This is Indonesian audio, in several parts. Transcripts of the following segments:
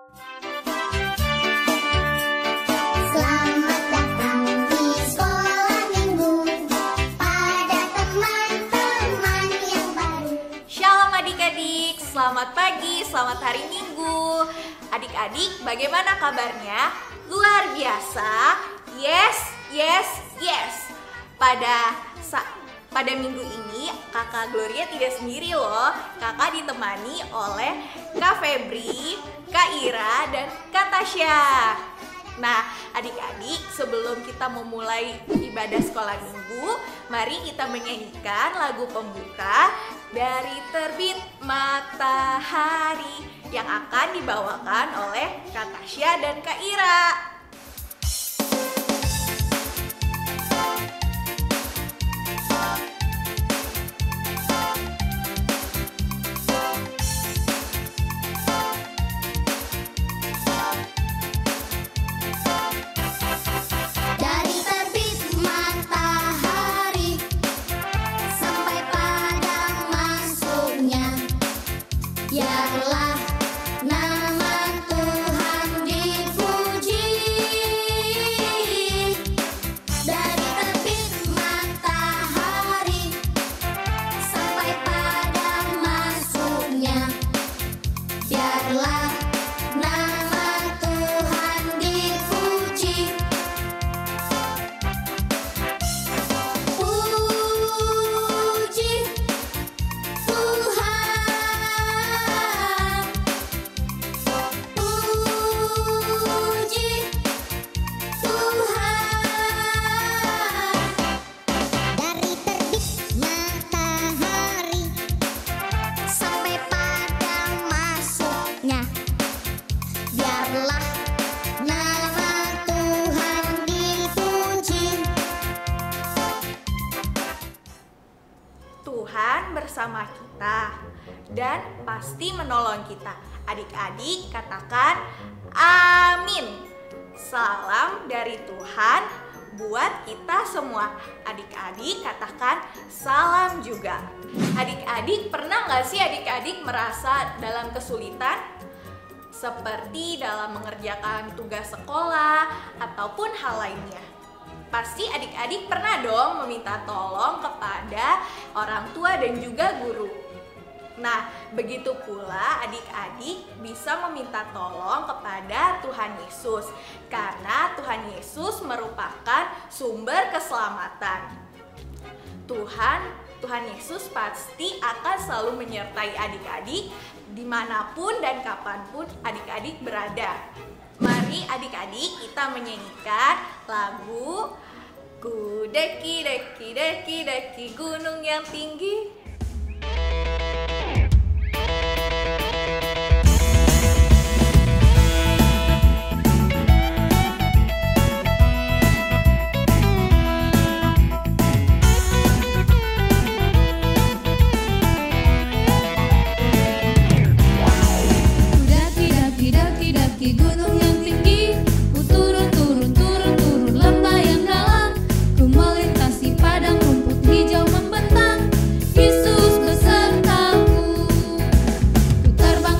Selamat datang di sekolah minggu pada teman-teman yang baru. Shalom adik-adik, selamat pagi, selamat hari Minggu. Adik-adik, bagaimana kabarnya? Luar biasa. Yes, yes, yes. Pada minggu ini, Kakak Gloria tidak sendiri loh. Kakak ditemani oleh Kak Febri, Kak Ira, dan Kak Tasya. Nah, adik-adik, sebelum kita memulai ibadah sekolah minggu, mari kita menyanyikan lagu pembuka dari Terbit Matahari yang akan dibawakan oleh Kak Tasya dan Kak Ira. Dari terbit matahari sampai pada masuknya, biarlah nama Tuhan dipuji. Dari terbit matahari sampai pada masuknya, biarlah nama Tuhan dipuji. Puji Tuhan, puji Tuhan. Dari terbit matahari sampai pada masuknya, biarlah nama Tuhan dipuji. Tuhan bersama kita dan pasti menolong kita. Adik-adik katakan amin. Salam dari Tuhan buat kita semua. Adik-adik katakan salam juga. Adik-adik pernah nggak sih adik-adik merasa dalam kesulitan? Seperti dalam mengerjakan tugas sekolah ataupun hal lainnya. Pasti adik-adik pernah dong meminta tolong kepada orang tua dan juga guru. Nah, begitu pula adik-adik bisa meminta tolong kepada Tuhan Yesus, karena Tuhan Yesus merupakan sumber keselamatan. Tuhan Yesus pasti akan selalu menyertai adik-adik dimanapun dan kapanpun adik-adik berada. Mari adik-adik kita menyanyikan lagu Ku deki deki deki deki gunung yang tinggi. Daki gunung yang tinggi, ku turun lembah yang dalam, ku melintasi padang rumput hijau membentang. Yesus besertaku, ku terbang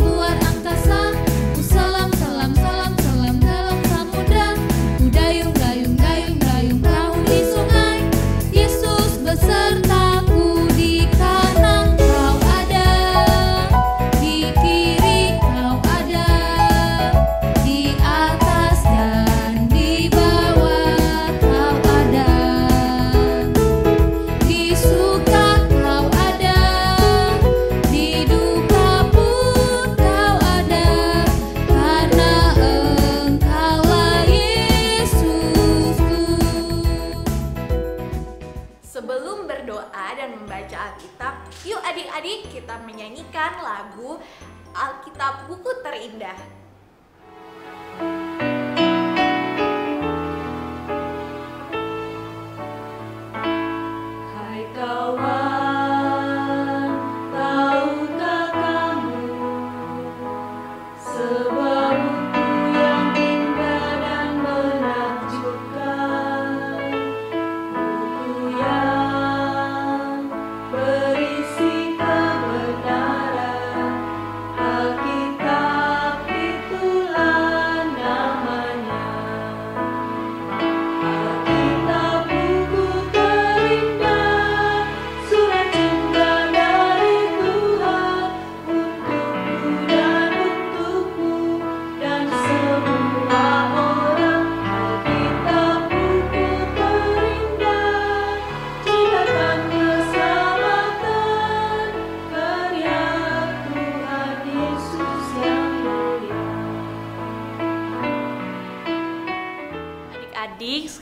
luar angkasa, ku selam dalam samudra, ku dayung perahu di sungai. Yesus besertaku, di kanan kau ada, di kiri kau ada, di atas dan di bawah kau ada, di suka kau ada, di duka pun kau ada, karena Engkaulah Yesusku. Sebelum berdoa dan membaca Alkitab, yuk adik-adik kita menyanyikan lagu Alkitab Buku Terindah. Hai kawan, tahukah kamu sebuah buku yang indah dan menakjubkan, buku yang berisi kebenaran Alkitab.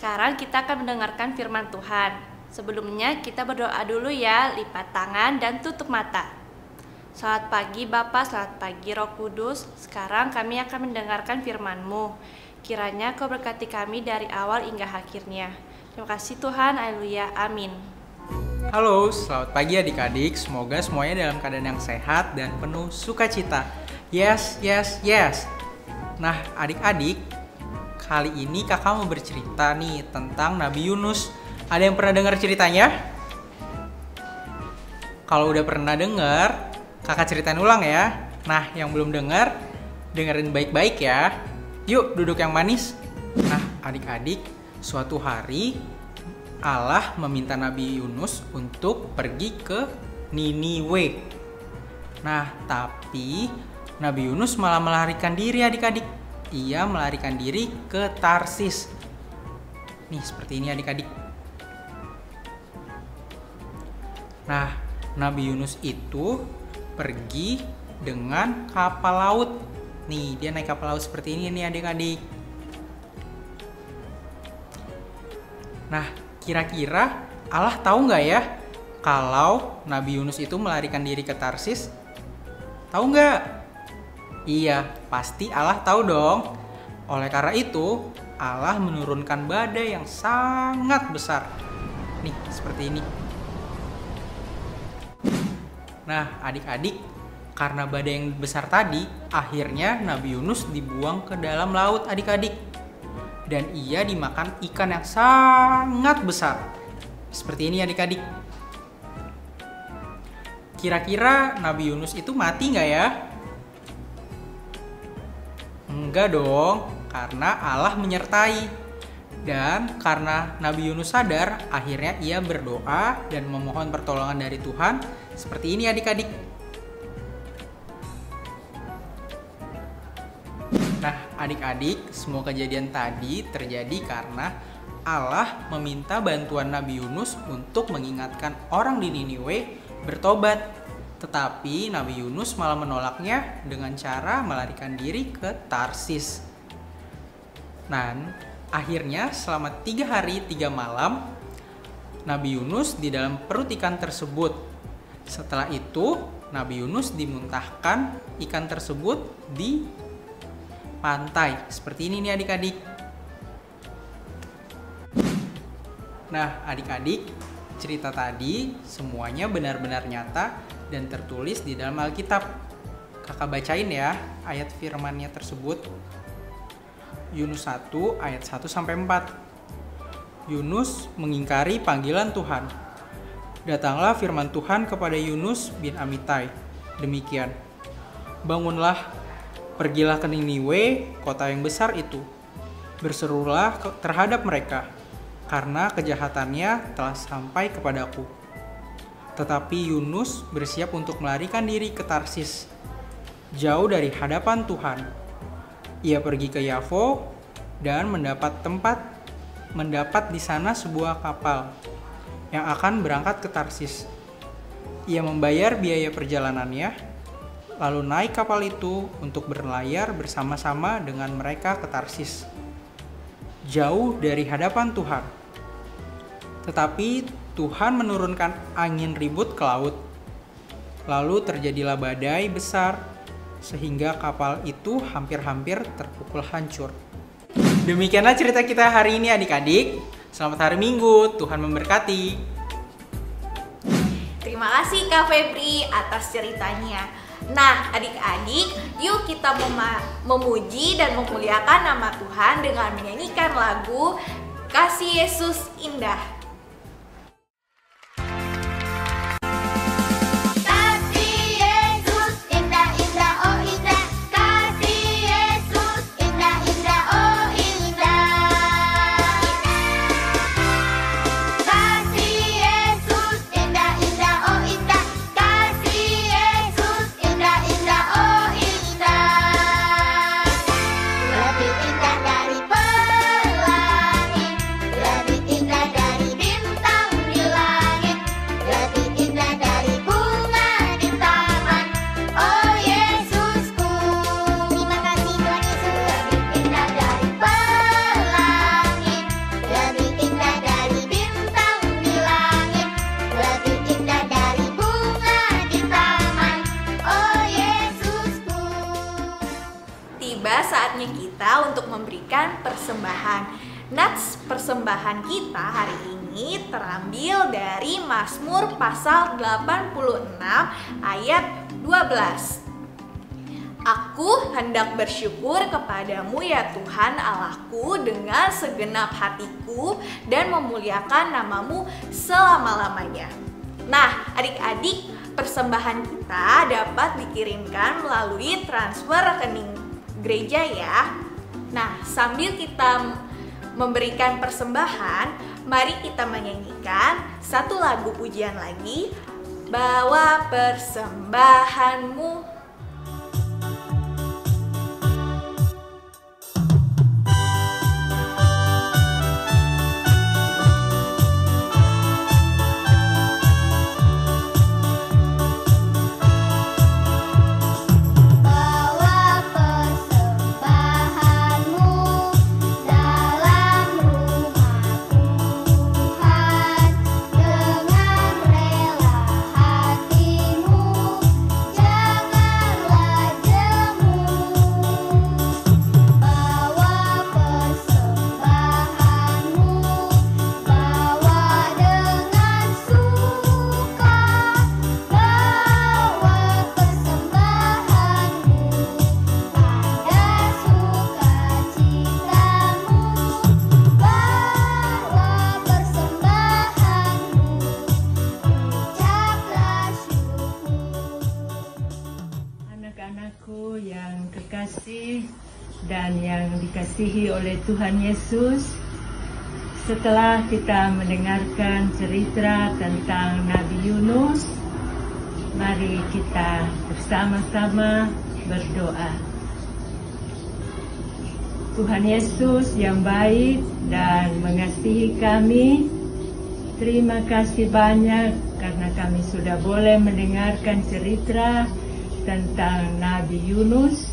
Sekarang kita akan mendengarkan firman Tuhan. Sebelumnya kita berdoa dulu ya, lipat tangan dan tutup mata. Selamat pagi Bapa, selamat pagi Roh Kudus. Sekarang kami akan mendengarkan firman-Mu. Kiranya Kau berkati kami dari awal hingga akhirnya. Terima kasih Tuhan, haleluya, amin. Halo, selamat pagi adik-adik. Semoga semuanya dalam keadaan yang sehat dan penuh sukacita. Yes, yes, yes. Nah, adik-adik, kali ini kakak mau bercerita nih tentang Nabi Yunus. Ada yang pernah dengar ceritanya? Kalau udah pernah dengar, kakak ceritain ulang ya. Nah, yang belum dengar, dengerin baik-baik ya. Yuk, duduk yang manis. Nah, adik-adik, suatu hari Allah meminta Nabi Yunus untuk pergi ke Niniwe. Nah, tapi Nabi Yunus malah melarikan diri adik-adik. Ia melarikan diri ke Tarsis. Nih, seperti ini adik-adik. Nah, Nabi Yunus itu pergi dengan kapal laut. Nih, dia naik kapal laut seperti ini nih adik-adik. Nah, kira-kira Allah tahu nggak ya kalau Nabi Yunus itu melarikan diri ke Tarsis? Tahu nggak? Iya, pasti Allah tahu dong. Oleh karena itu, Allah menurunkan badai yang sangat besar. Nih, seperti ini. Nah, adik-adik, karena badai yang besar tadi, akhirnya Nabi Yunus dibuang ke dalam laut adik-adik. Dan ia dimakan ikan yang sangat besar. Seperti ini adik-adik. Kira-kira Nabi Yunus itu mati nggak ya? Enggak dong, karena Allah menyertai. Dan karena Nabi Yunus sadar, akhirnya ia berdoa dan memohon pertolongan dari Tuhan. Seperti ini adik-adik. Nah, adik-adik, semua kejadian tadi terjadi karena Allah meminta bantuan Nabi Yunus untuk mengingatkan orang di Niniwe bertobat. Tetapi Nabi Yunus malah menolaknya dengan cara melarikan diri ke Tarsis. Dan akhirnya selama 3 hari 3 malam Nabi Yunus di dalam perut ikan tersebut. Setelah itu Nabi Yunus dimuntahkan ikan tersebut di pantai. Seperti ini nih adik-adik. Nah, adik-adik, cerita tadi semuanya benar-benar nyata dan tertulis di dalam Alkitab. Kakak bacain ya ayat firman-Nya tersebut. Yunus 1 ayat 1 sampai 4. Yunus mengingkari panggilan Tuhan. Datanglah firman Tuhan kepada Yunus bin Amitai. Demikian. Bangunlah, pergilah ke Niniwe, kota yang besar itu. Berserulah terhadap mereka, karena kejahatannya telah sampai kepadaku. Tetapi Yunus bersiap untuk melarikan diri ke Tarsis, jauh dari hadapan Tuhan. Ia pergi ke Yafo dan mendapat di sana sebuah kapal yang akan berangkat ke Tarsis. Ia membayar biaya perjalanannya, lalu naik kapal itu untuk berlayar bersama-sama dengan mereka ke Tarsis, jauh dari hadapan Tuhan. Tetapi Tuhan menurunkan angin ribut ke laut. Lalu terjadilah badai besar, sehingga kapal itu hampir-hampir terpukul hancur. Demikianlah cerita kita hari ini adik-adik. Selamat hari Minggu, Tuhan memberkati. Terima kasih Kak Febri atas ceritanya. Nah, adik-adik, yuk kita memuji dan memuliakan nama Tuhan dengan menyanyikan lagu Kasih Yesus Indah. Lebih indah dari pelangi, lebih indah dari tiba saatnya kita untuk memberikan persembahan. Nats persembahan kita hari ini terambil dari Mazmur pasal 86 ayat 12. Aku hendak bersyukur kepadamu ya Tuhan Allahku dengan segenap hatiku dan memuliakan namamu selama-lamanya. Nah, adik-adik, persembahan kita dapat dikirimkan melalui transfer rekening gereja ya. Nah, sambil kita memberikan persembahan, mari kita menyanyikan satu lagu pujian lagi, Bawa Persembahanmu. Anak-anakku yang kekasih dan yang dikasihi oleh Tuhan Yesus, setelah kita mendengarkan cerita tentang Nabi Yunus, mari kita bersama-sama berdoa. Tuhan Yesus yang baik dan mengasihi kami, terima kasih banyak karena kami sudah boleh mendengarkan cerita tentang Nabi Yunus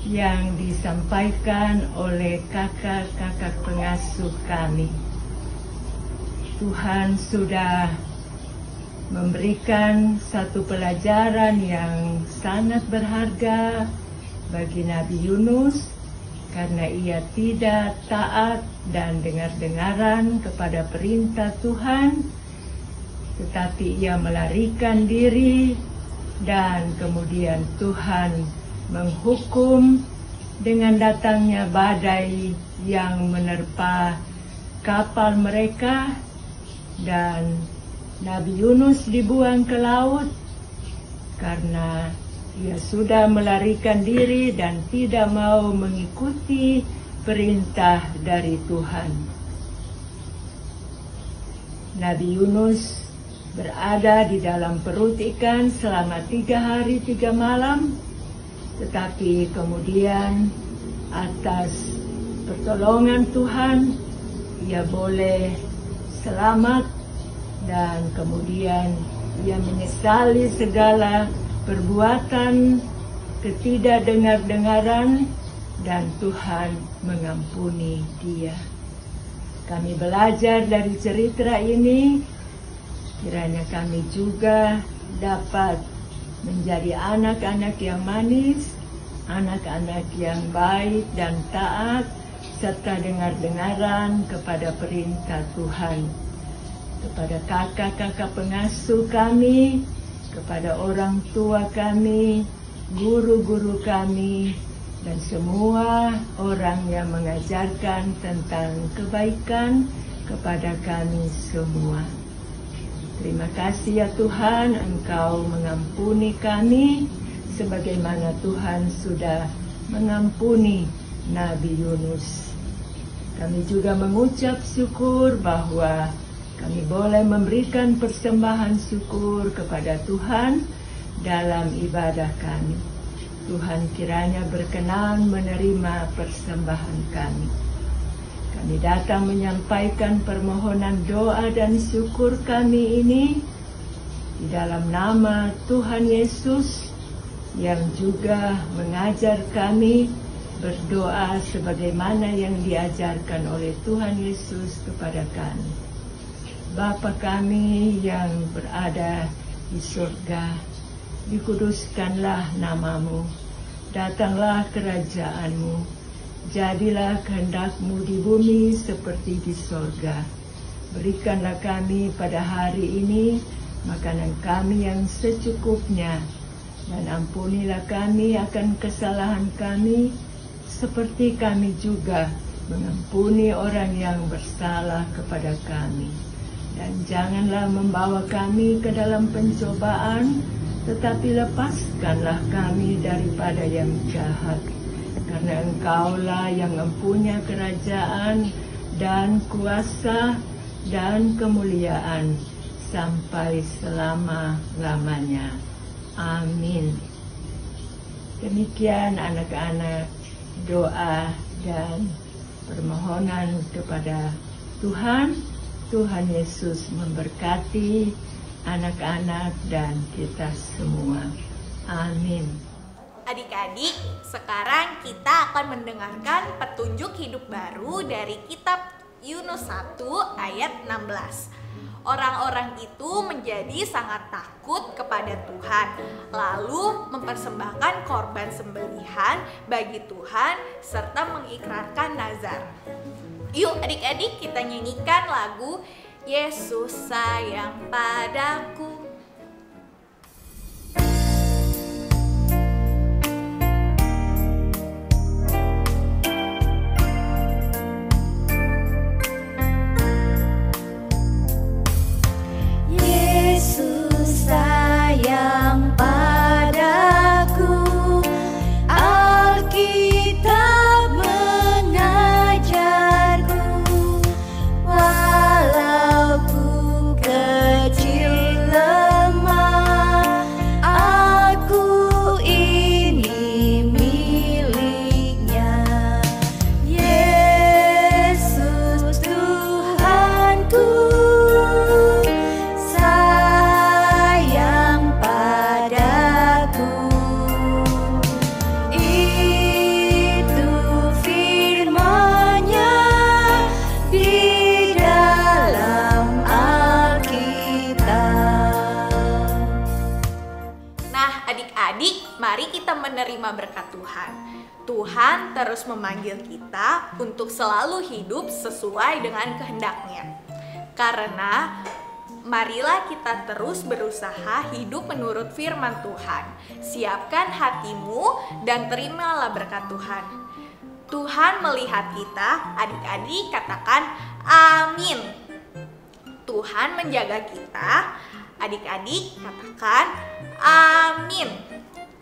yang disampaikan oleh kakak-kakak pengasuh kami. Tuhan sudah memberikan satu pelajaran yang sangat berharga bagi Nabi Yunus karena ia tidak taat dan dengar-dengaran kepada perintah Tuhan, tetapi ia melarikan diri dan kemudian Tuhan menghukum dengan datangnya badai yang menerpa kapal mereka dan Nabi Yunus dibuang ke laut karena ia sudah melarikan diri dan tidak mau mengikuti perintah dari Tuhan. Nabi Yunus berada di dalam perut ikan selama 3 hari 3 malam, tetapi kemudian atas pertolongan Tuhan ia boleh selamat dan kemudian ia menyesali segala perbuatan ketidakdengar-dengaran dan Tuhan mengampuni dia. Kami belajar dari cerita ini, kiranya kami juga dapat menjadi anak-anak yang manis, anak-anak yang baik dan taat, serta dengar-dengaran kepada perintah Tuhan. Kepada kakak-kakak pengasuh kami, kepada orang tua kami, guru-guru kami, dan semua orang yang mengajarkan tentang kebaikan kepada kami semua. Terima kasih ya Tuhan, Engkau mengampuni kami sebagaimana Tuhan sudah mengampuni Nabi Yunus. Kami juga mengucap syukur bahwa kami boleh memberikan persembahan syukur kepada Tuhan dalam ibadah kami. Tuhan kiranya berkenan menerima persembahan kami. Kami datang menyampaikan permohonan doa dan syukur kami ini di dalam nama Tuhan Yesus yang juga mengajar kami berdoa sebagaimana yang diajarkan oleh Tuhan Yesus kepada kami. Bapa kami yang berada di surga, dikuduskanlah namamu, datanglah kerajaan-Mu. Jadilah kehendak-Mu di bumi seperti di sorga. Berikanlah kami pada hari ini makanan kami yang secukupnya, dan ampunilah kami akan kesalahan kami, seperti kami juga mengampuni orang yang bersalah kepada kami. Dan janganlah membawa kami ke dalam pencobaan, tetapi lepaskanlah kami daripada yang jahat. Karena Engkaulah yang mempunyai kerajaan dan kuasa dan kemuliaan sampai selama-lamanya. Amin. Demikian anak-anak, doa dan permohonan kepada Tuhan. Tuhan Yesus memberkati anak-anak dan kita semua. Amin. Adik-adik, sekarang kita akan mendengarkan petunjuk hidup baru dari kitab Yunus 1 ayat 16. Orang-orang itu menjadi sangat takut kepada Tuhan, lalu mempersembahkan korban sembelihan bagi Tuhan serta mengikrarkan nazar. Yuk adik-adik, kita nyanyikan lagu Yesus sayang padaku. Yesus sayang padaku, Alkitab mengajarku, walau ku kecil lemah, aku ini miliknya. Yesus Tuhanku sayang padaku, itu firman-Nya di dalam Alkitab. Nah adik-adik, mari kita menerima berkat Tuhan. Tuhan terus memanggil kita untuk selalu hidup sesuai dengan kehendak-Nya. Karena marilah kita terus berusaha hidup menurut firman Tuhan. Siapkan hatimu dan terimalah berkat Tuhan. Tuhan melihat kita, adik-adik katakan amin. Tuhan menjaga kita, adik-adik katakan amin.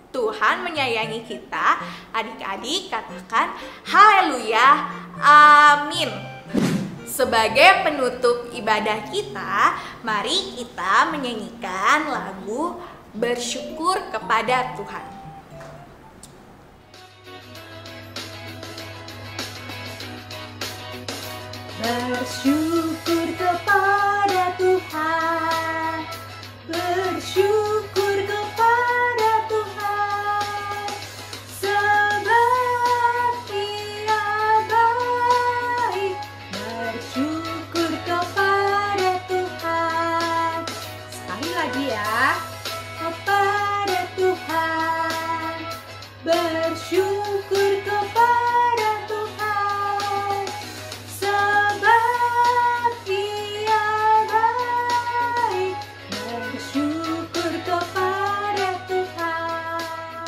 Tuhan menyayangi kita, adik-adik katakan haleluya, amin. Sebagai penutup ibadah kita, mari kita menyanyikan lagu Bersyukur kepada Tuhan. Bersyukur kepada Tuhan, bersyukur kepada Tuhan, sebab Dia baik. Bersyukur kepada Tuhan, sekali lagi ya, kepada Tuhan. Bersyukur kepada Tuhan, sebab Dia baik. Bersyukur kepada Tuhan.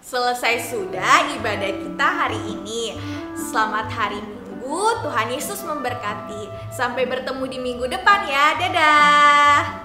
Selesai sudah ibadah kita hari ini. Selamat hari Minggu, Tuhan Yesus memberkati. Sampai bertemu di minggu depan ya, dadah.